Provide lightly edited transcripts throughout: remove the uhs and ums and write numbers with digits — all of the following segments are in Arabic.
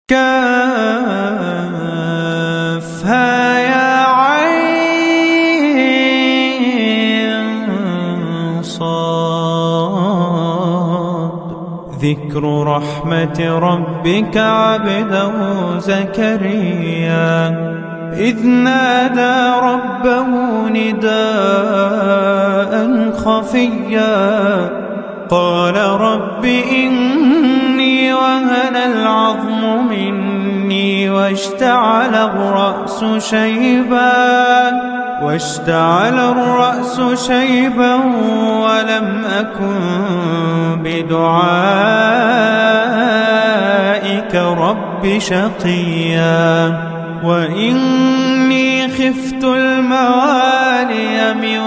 كافها يا عين صاد. ذكر رحمة ربك عبده زكريا إذ نادى ربه نداء خفيا قال رب إني وهن العظم مني واشتعل الرأس شيبا ولم أكن بدعائك رب شقيا وإني خفت الموالي من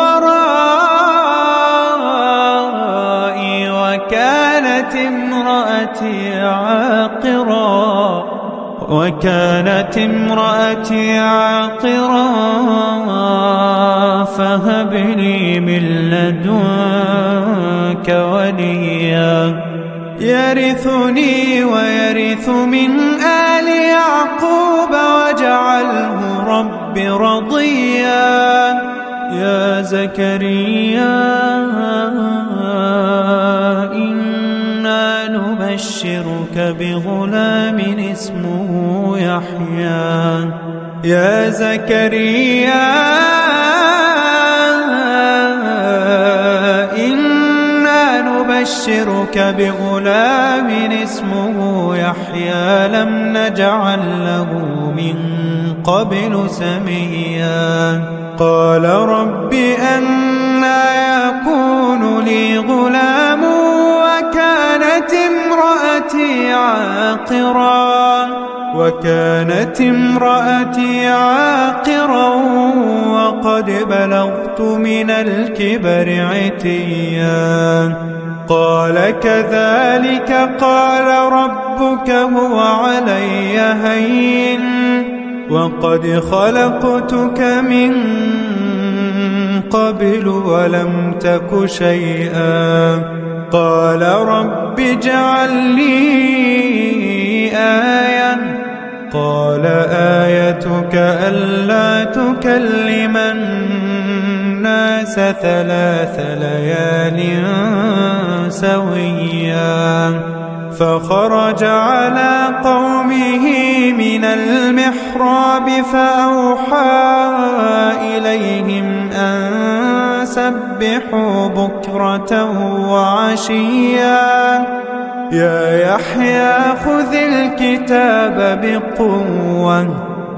ورائي وكانت امرأتي عاقرا فهب لي من لدنك وليا يرثني ويرث من آل يعقوب واجعله رب رضيا. يا زكريا إنا نبشرك بغلام اسمه يحيى. يا زكريا إنا نبشرك بغلام اسمه يحيى لم نجعل له من قبل سميا. قال رب أنى يكون لي غلام وكانت امرأتي عاقرا وقد بلغت من الكبر عتيا. قال كذلك قال ربك هو علي هين وقد خلقتك من قبل ولم تك شيئا. قال رب اجعل لي آية. قال آيتك ألا تكلم الناس 3 ليال سويا. فخرج على قومه من المحراب فأوحى إليهم أن سبحوا بكرة وعشيا. يا يحيى خذ الكتاب بقوة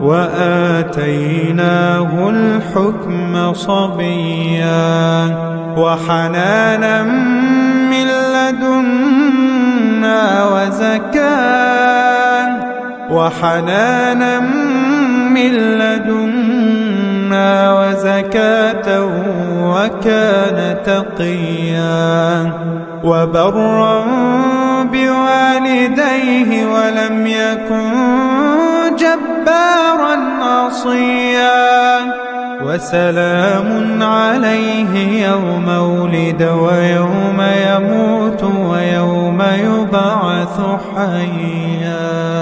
وآتيناه الحكم صبيا وحنانا من لدنا وزكاة وكان تقيا وبرا بوالديه ولم يكن جبارا عصيا. وسلام عليه يوم ولد ويوم يموت ويوم يبعث حيا.